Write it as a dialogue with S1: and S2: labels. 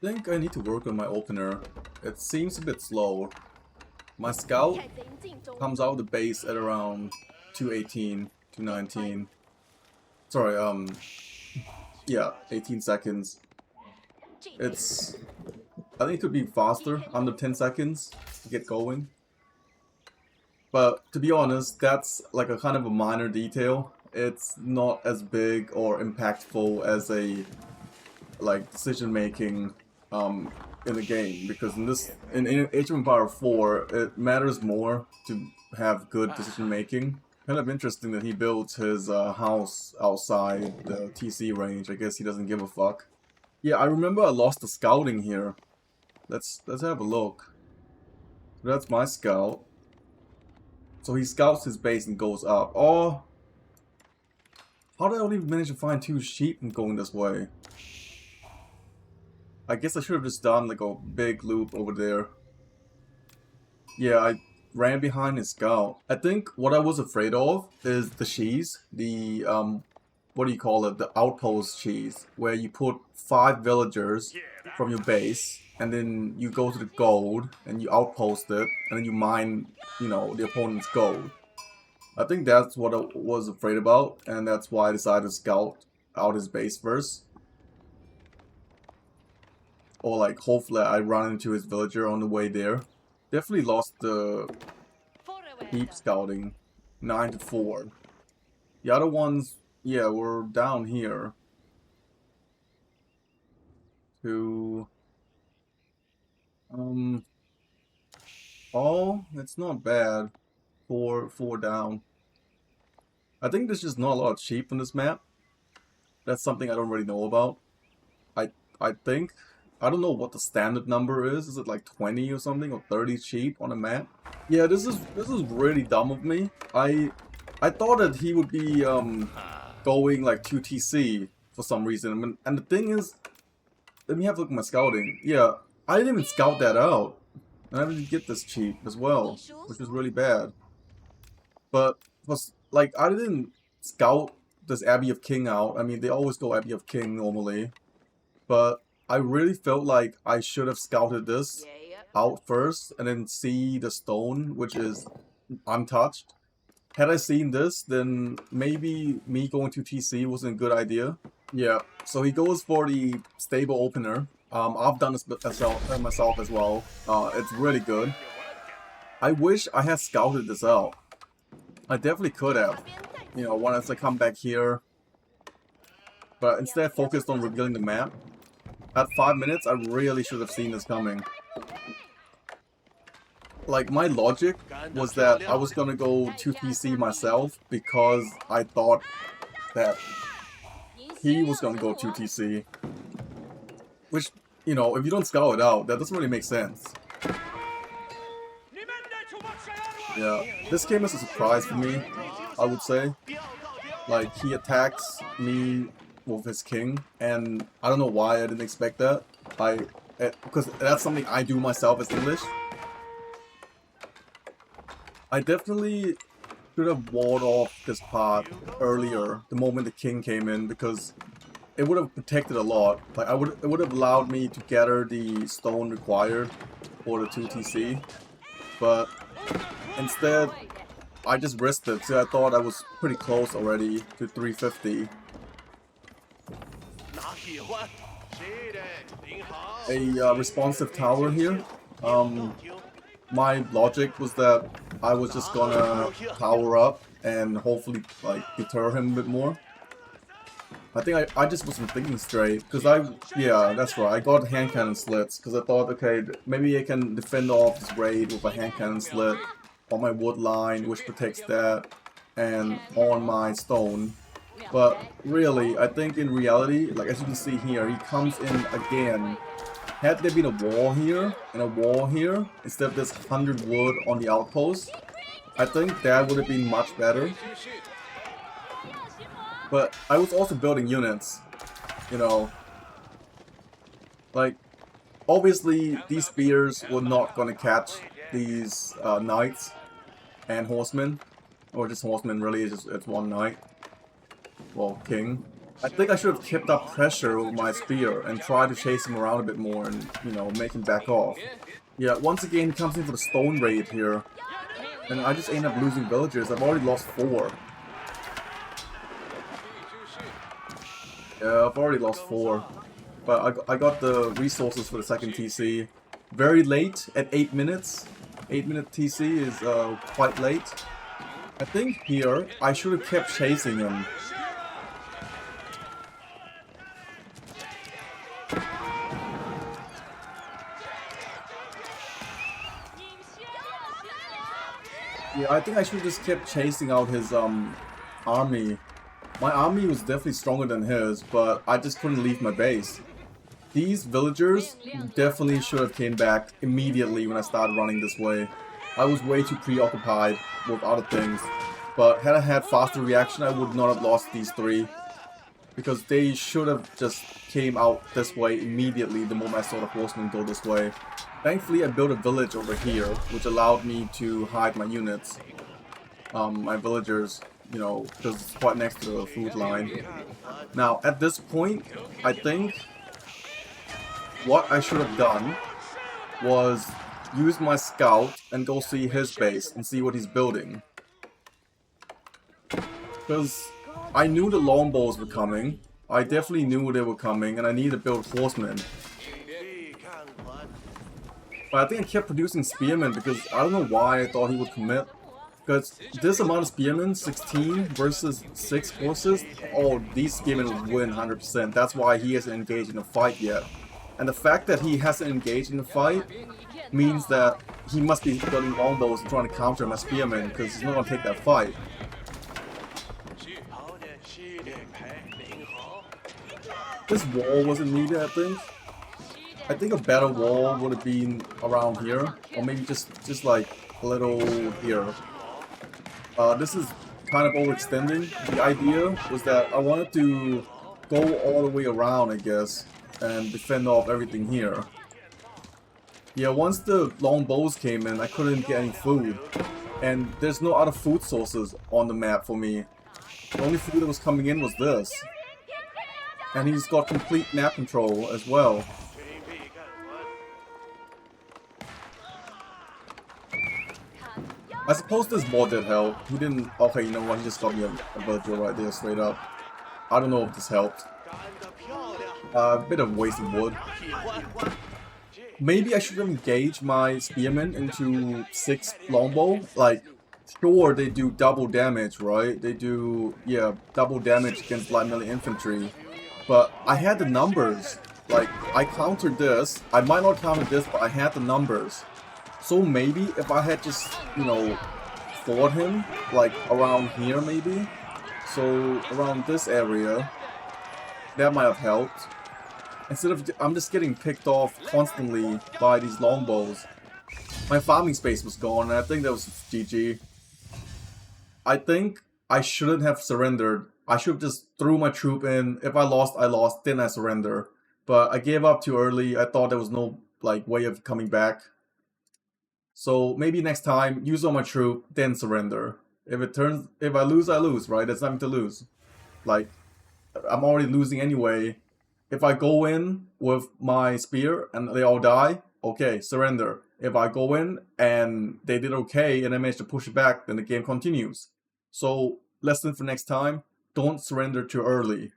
S1: think I need to work on my opener. It seems a bit slow. My scout comes out of the base at around 218, 219. Sorry, yeah, 18 seconds. It's... I think it could be faster, under 10 seconds to get going. But to be honest, that's like a kind of a minor detail. It's not as big or impactful as a like decision making in the game, because in Age of Empires 4 it matters more to have good decision making. Kind of interesting that he built his house outside the TC range. I guess he doesn't give a fuck. Yeah, I remember I lost the scouting here. Let's have a look. That's my scout. So he scouts his base and goes up. Oh, how did I only manage to find 2 sheep and going this way? I guess I should have just done like a big loop over there. Yeah, I ran behind his scout. I think what I was afraid of is the cheese. The, what do you call it? The outpost cheese. Where you put 5 villagers from your base, and then you go to the gold, and you outpost it, and then you mine, you know, the opponent's gold. I think that's what I was afraid about, and that's why I decided to scout out his base first. Or like, hopefully I run into his villager on the way there. Definitely lost the deep scouting. 9-4. The other ones, yeah, were down here. To... Oh, it's not bad. 4 down. I think there's just not a lot of sheep on this map. That's something I don't really know about. I think... I don't know what the standard number is. Is it like 20 or something, or 30 sheep on a map? Yeah, this is really dumb of me. I thought that he would be going like 2TC for some reason. I mean, and the thing is, let me have a look at my scouting. Yeah, I didn't even scout that out. And I didn't get this cheap as well, which is really bad. But was like, I didn't scout this Abbey of King out. I mean, they always go Abbey of King normally, but I really felt like I should have scouted this out first and then see the stone, which is untouched. Had I seen this, then maybe me going to TC wasn't a good idea. Yeah, so he goes for the stable opener. I've done this myself as well. It's really good. I wish I had scouted this out. I definitely could have. You know, once I come back here. But instead focused on revealing the map. At 5 minutes, I really should have seen this coming. Like, my logic was that I was gonna go to TC myself because I thought that he was gonna go to TC. Which, you know, if you don't scout it out, that doesn't really make sense. Yeah, this came as a surprise for me, I would say. Like, he attacks me with his king, and I don't know why I didn't expect that. Because that's something I do myself as English. I definitely should have walled off this part earlier, the moment the king came in, because it would have protected a lot. Like, it would have allowed me to gather the stone required for the 2TC, but instead I just risked it, so I thought I was pretty close already to 350. A responsive tower here. My logic was that I was just gonna power up and hopefully like deter him a bit more. I think I just wasn't thinking straight, because yeah, that's right, I got hand cannon slits, because I thought, okay, maybe I can defend off this raid with a hand cannon slit on my wood line, which protects that, and on my stone. But really, I think in reality, like as you can see here, he comes in again. Had there been a wall here and a wall here, instead of this 100 wood on the outpost, I think that would have been much better. But I was also building units, you know. Like, obviously these spears were not gonna catch these knights and horsemen. Or just horsemen, really, it's one knight. Well, king. I think I should have kept up pressure with my spear and tried to chase him around a bit more and, you know, make him back off. Yeah, once again, he comes in for the stone raid here. And I just end up losing villagers. I've already lost 4. Yeah, I've already lost 4. But I got the resources for the second TC. Very late, at 8 minutes. 8-minute TC is quite late. I think here, I should have kept chasing him. Yeah, I think I should have just kept chasing out his army. My army was definitely stronger than his, but I just couldn't leave my base. These villagers definitely should have came back immediately when I started running this way. I was way too preoccupied with other things. But had I had faster reaction, I would not have lost these 3. Because they should have just came out this way immediately the moment I saw the horsemen go this way. Thankfully, I built a village over here, which allowed me to hide my units. My villagers, you know, because it's quite next to the food line. Now, at this point, I think what I should have done was use my scout and go see his base and see what he's building. Because I knew the longbows were coming. I definitely knew they were coming and I needed to build horsemen. But I think I kept producing spearmen because I don't know why I thought he would commit. Because this amount of spearmen, 16 versus 6 horses, oh, these spearmen would win 100%. That's why he hasn't engaged in a fight yet. And the fact that he hasn't engaged in a fight means that he must be building longbows and trying to counter my spearmen because he's not going to take that fight. This wall wasn't needed, I think. I think a better wall would have been around here, or maybe just like a little here. This is kind of overextending. The idea was that I wanted to go all the way around, I guess, and defend off everything here. Yeah, once the long bows came in, I couldn't get any food, and there's no other food sources on the map for me. The only food that was coming in was this. And he's got complete map control as well. I suppose this wall did help. He didn't... Okay, you know what? He just got me a villager right there, straight up. I don't know if this helped. A bit of wasted wood. Maybe I should have engaged my spearmen into 6 longbow. Like, sure, they do double damage, right? They do, yeah, double damage against light melee infantry. But I had the numbers. Like, I countered this. I might not counter this, but I had the numbers. So maybe if I had just, you know, fought him, like around here maybe. So around this area, that might have helped. Instead of, I'm just getting picked off constantly by these longbows. My farming space was gone, and I think that was GG. I think I shouldn't have surrendered. I should have just threw my troop in. If I lost, then I surrender. But I gave up too early. I thought there was no like way of coming back. So maybe next time, use all my troop, then surrender. If I lose, I lose, right? There's nothing to lose. Like, I'm already losing anyway. If I go in with my spear and they all die, okay, surrender. If I go in and they did okay and I managed to push it back, then the game continues. So, lesson for next time, don't surrender too early.